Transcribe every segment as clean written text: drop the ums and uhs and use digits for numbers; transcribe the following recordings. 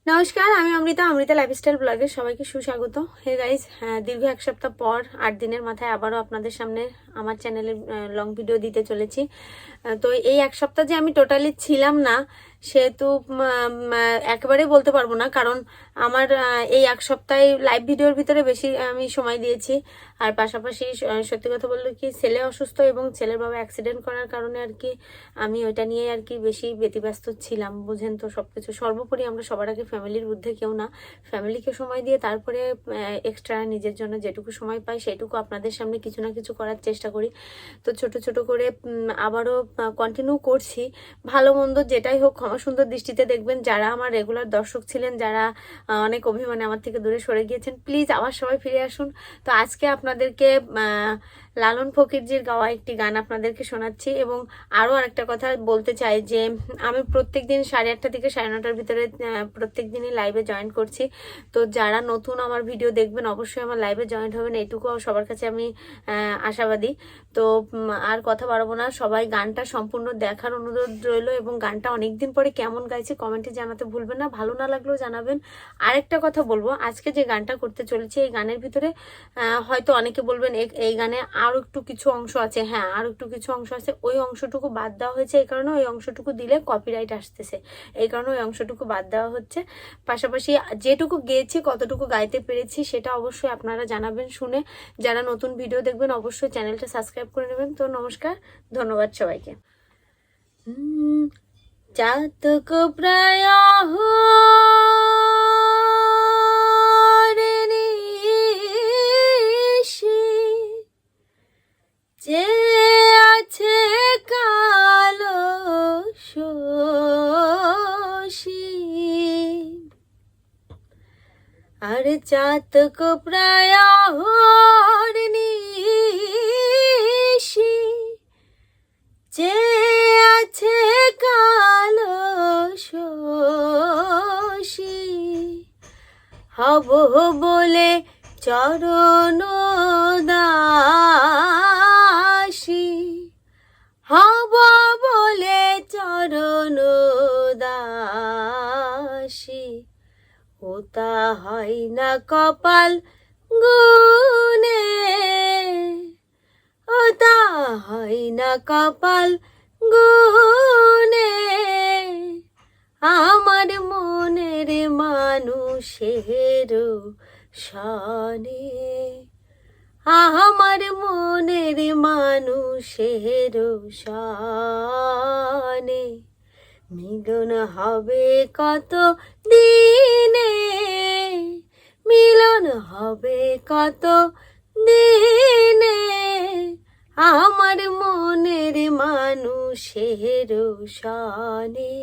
নমস্কার, আমি অমৃতা। অমৃতা লাইফস্টাইল ব্লগে সবাইকে সুস্বাগত। হে গাইজ, দীর্ঘ এক সপ্তাহ পর 8 দিনের মাথায় আবারও আপনাদের সামনে আমার চ্যানেলে লং ভিডিও দিতে চলেছি। তো এই এক সপ্তাহ যে আমি টোটালি ছিলাম না, সেহেতু একেবারেই বলতে পারবো না, কারণ আমার এই এক সপ্তাহে লাইভ ভিডিওর ভিতরে বেশি আমি সময় দিয়েছি। আর পাশাপাশি সত্যি কথা বললে কি, ছেলে অসুস্থ এবং ছেলের বাবা অ্যাক্সিডেন্ট করার কারণে আর কি আমি ওইটা নিয়ে আর কি বেশি ব্যতিব্যস্ত ছিলাম। বুঝেন তো সবকিছু। সর্বোপরি আমরা সবার আগে ফ্যামিলির ঊর্ধ্বে কেউ না, ফ্যামিলিকে সময় দিয়ে তারপরে এক্সট্রা নিজের জন্য যেটুকু সময় পাই সেটুকু আপনাদের সামনে কিছু না কিছু করার চেষ্টা করি। তো ছোট ছোট করে আবারও কন্টিনিউ করছি। ভালো মন্দ যেটাই হোক ক্ষমা সুন্দর দৃষ্টিতে দেখবেন। যারা আমার রেগুলার দর্শক ছিলেন, যারা অনেক অভিমানে আমার থেকে দূরে সরে গিয়েছেন, প্লিজ আবার সবাই ফিরে আসুন। তো আজকে আপনাদেরকে লালন ফকিরজির গাওয়া একটি গান আপনাদেরকে শোনাচ্ছি। এবং আরও আরেকটা কথা বলতে চাই যে আমি প্রত্যেক দিন 8:30 থেকে 9:30 ভিতরে প্রত্যেক দিনই লাইভে জয়েন করছি। তো যারা নতুন আমার ভিডিও দেখবেন অবশ্যই আমার লাইভে জয়েন হবেন, এইটুকু সবার কাছে আমি আশাবাদী। তো আর কথা বাড়াবো না, সবাই গানটা সম্পূর্ণ দেখার অনুরোধ রইল। এবং গানটা অনেকদিন পরে কেমন গাইছে কমেন্টে জানাতে ভুলবেন না, ভালো না লাগলেও জানাবেন। আরেকটা কথা বলবো, আজকে যে গানটা করতে চলেছি এই গানের ভিতরে হয়তো অনেকে বলবেন এই গানে আরো একটু কিছু অংশ আছে। হ্যাঁ, আরো একটু কিছু অংশ আছে, ওই অংশটুকু বাদ দেওয়া হয়েছে। এই কারণে ওই অংশটুকু দিলে কপিরাইট আসতেছে, এই কারণে ওই অংশটুকু বাদ দেওয়া হচ্ছে। পাশাপাশি যেটুকু গেয়েছি, কতটুকু গাইতে পেরেছি সেটা অবশ্যই আপনারা জানাবেন শুনে। যারা নতুন ভিডিও দেখবেন অবশ্যই চ্যানেলটা সাবস্ক্রাইব করে নেবেন। তো নমস্কার, ধন্যবাদ সবাইকে। চাতক প্রায় যে আছে কালো শোষী, আর চাতক প্রায় নিশি, যে আছে কালো শোষী, হব বলে চরণ দাসী, হব বলে চরণ দাসী, ওটা হয় না কপাল গুনে, ওটা হয় না কপাল গুনে, আমার মনের মানুষের সনে, আমার মনের মানুষের সনে, মিলন হবে কত দিনে, মিলন হবে কত দিনে, আমার মনের মানুষের সনে,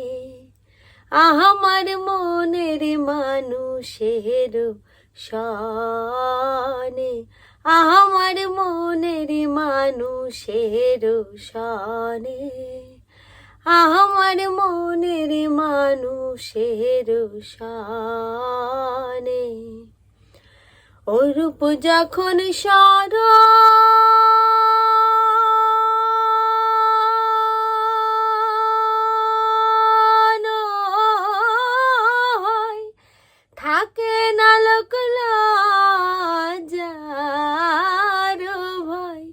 আমার মনের মানুষের সনে, আমার মনের মানুষের সনে, আমার মনের মানুষের সনে। ওই রূপ যখন স্মরণ হয়, থাকে না লোক লজ্জার ভয়,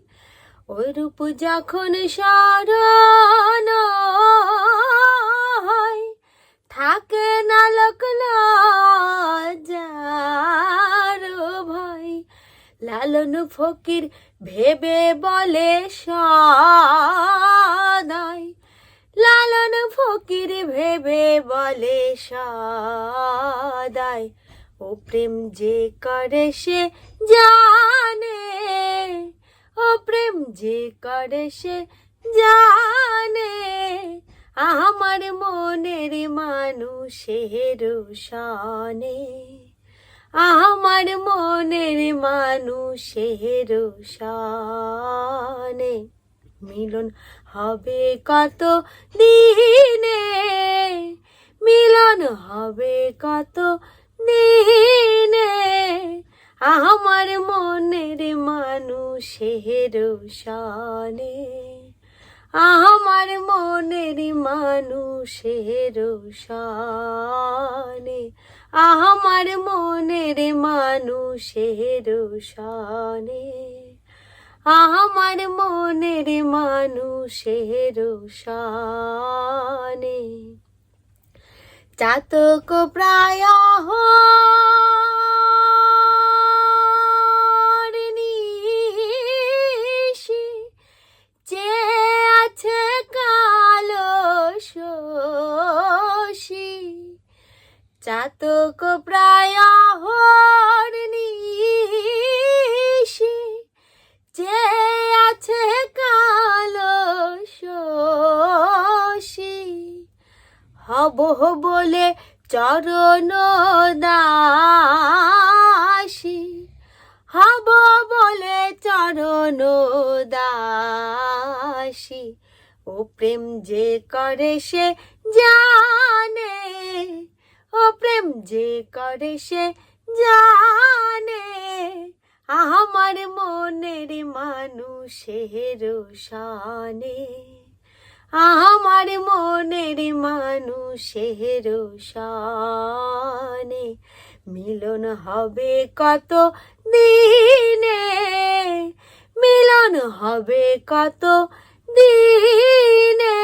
ওই রূপ যখন স্মরণ হয়, থাকে না লোক লজ্জার ভয়, লালন ফকির ভেবে বলে সদাই, লালন ফকির ভেবে বলে সদাই, ও প্রেম যে করে সে জানে, ও প্রেম যে করে সে জানে, আমার মনের মানুষের সনে, আমার মনের মানুষের সনে, মিলন হবে কত দিনে, মিলন হবে কত দিনে, আমার মনের মানুষের সনে, আমার মনের মানুষের সনে, আমার মনের মানুষের শানে, আমার মনের মানুষের শানে। চাতক প্রায় নিশি, যে আছে কালো শশী। চাতক প্রায় নিশি, যে আছে কালো শশী। হব বলে চরণ দাসী, হব বলে চরণ দাসী। ও প্রেম যে করে সে জানে, ও প্রেম যে করে সে জানে। আমার মনের মানুষের শানে, আমার মনের মানুষের শানে। মিলন হবে কত দিনে, মিলন হবে কত দিনে।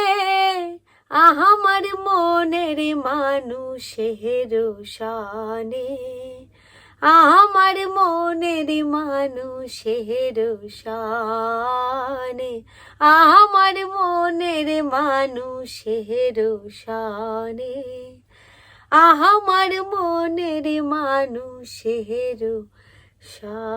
আমার মনের মানুষের শানে, আমার মনের মানুষের শানে, আমার মনের মানুষের শানে, আমার মনের মানুষের শানে।